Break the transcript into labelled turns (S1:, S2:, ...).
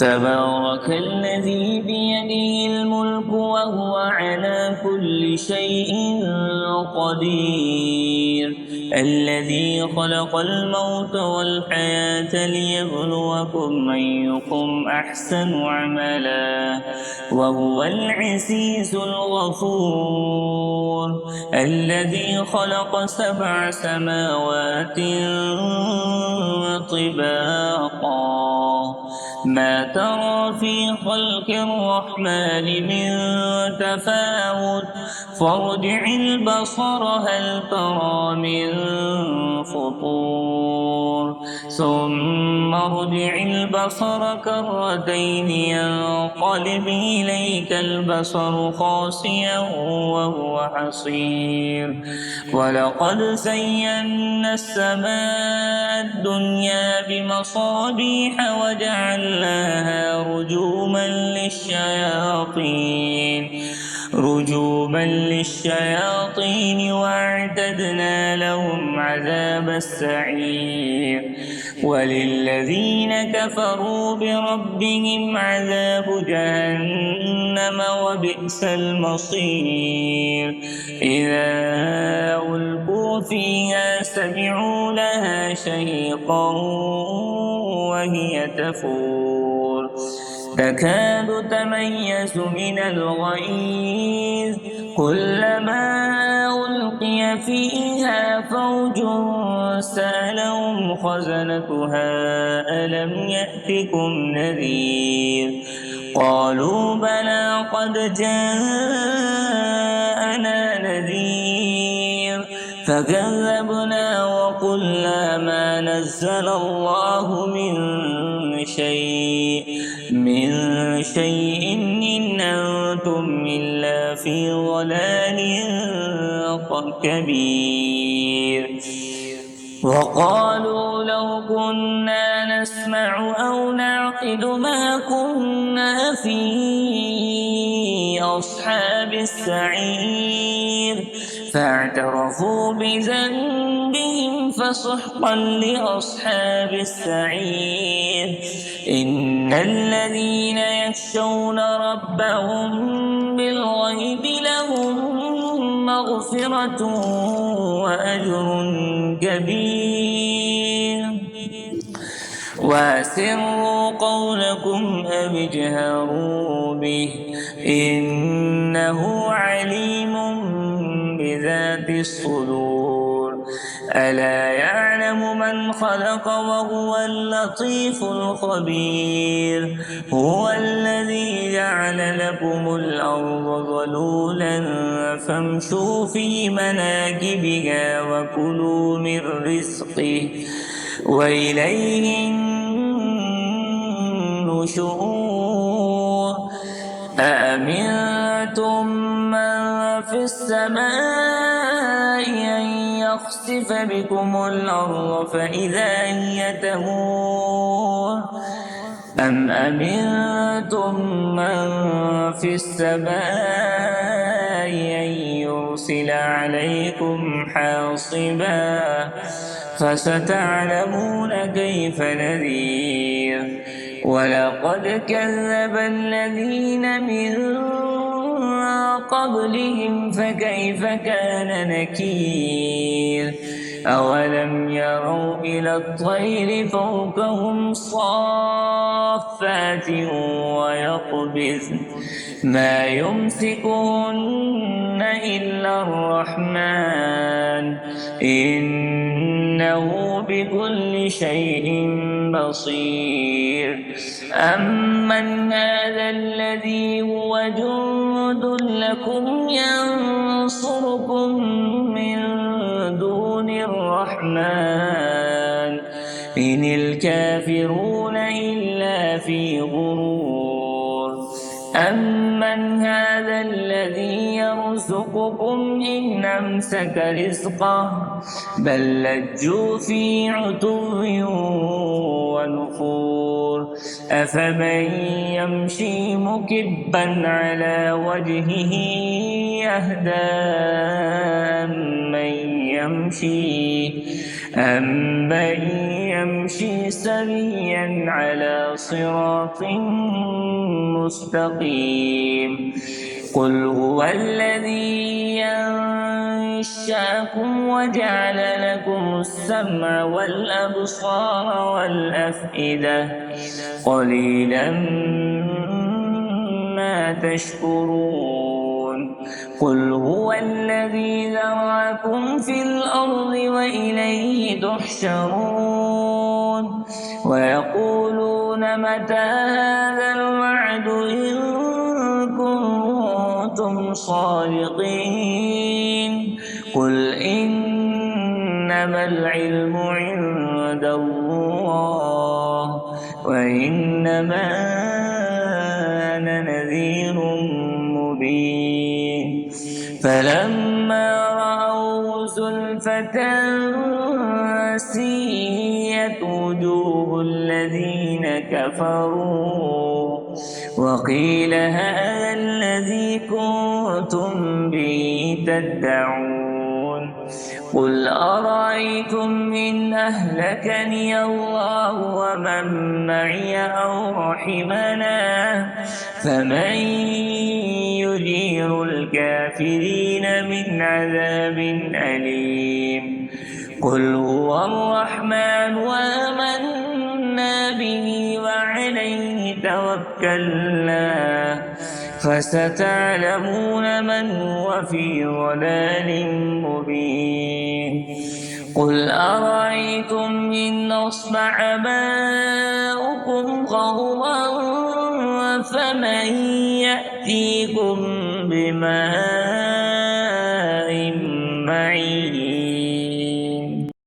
S1: تبارك الذي بيده الملك وهو على كل شيء قدير، الذي خلق الموت والحياة ليبلوكم أيكم أحسن عملا وهو العزيز الغفور، الذي خلق 7 سماوات طباقا ما ترى في خلق الرحمن من تفاوت فارجع البصر هل ترى من فطور ثم ارجع البصر كرتين ينقلب إليك البصر خاسئا وهو حصير، ولقد زينا السماء الدنيا بمصابيح وجعلناها رجوما للشياطين وأعتدنا لهم عذاب السعير، وللذين كفروا بربهم عذاب جهنم وبئس المصير، إذا ألقوا فيها سمعوا لها شهيقا وهي تفور تكاد تميز من الغيظ كلما ألقي فيها فوج سألهم خزنتها ألم يأتكم نذير قالوا بلى قد جاءنا نذير فكذبنا وقلنا ما نزل الله من شيء إن أنتم إلا في ضلال كبير، وقالوا لو كنا نسمع أو نعقل ما كنا في أصحاب السعير فاعترفوا بذنبهم فسحقا لأصحاب السعير، إن الذين يخشون ربهم بالغيب لهم مغفرة وأجر كبير، وأسروا قولكم أو اجهروا به إنه عليم بذات الصدور، ألا يعلم من خلق وهو اللطيف الخبير، هو الذي جعل لكم الأرض ذلولا فامشوا في مناكبها وكلوا من رزقه وإليه النشور، أأمنتم من في السماء أن يخسف بكم الأرض فإذا هي تمور أم أمنتم من في السماء أن يرسل عليكم حاصبا فستعلمون كيف نذير، ولقد كذب الذين من قبلهم فكيف كان نكير، أولم يروا إلى الطير فوقهم صافات ويقبضن ما يمسكهن إلا الرحمن إنه بكل شيء بصير، أمن هذا الذي هو جند لكم ينصركم من دون الرحمن إن الكافرون إلا في غرور، أمن هذا الذي يرزقكم إن أمسك رزقه بل لجوا في عتو ونفور، أفمن يمشي مكبا على وجهه أهدى أمن يمشي سويا على صراط مستقيم. قل هو الذي أنشأكم وجعل لكم السمع والأبصار والأفئدة قليلا ما تشكرون. قل هو الذي ذرأكم في الأرض وإليه تحشرون. ويقولون متى هذا الوعد إن كنتم صادقين. قل إنما العلم عند الله وإنما أنا نذير مبين. فلما رأوا زلفة سيئت وجوه الذين كفروا وقيل هذا الذي كنتم به تدعون. قل أرأيتم إن أهلكني الله ومن معي أو رحمنا فمن يجير الكافرين من عذاب أليم. قل هو الرحمن وآمنا به وعليه توكلنا فستعلمون من هو في ضلال مبين. قل أرأيتم إن أصبح ماؤكم غورا فمن يأتيكم بماء معين.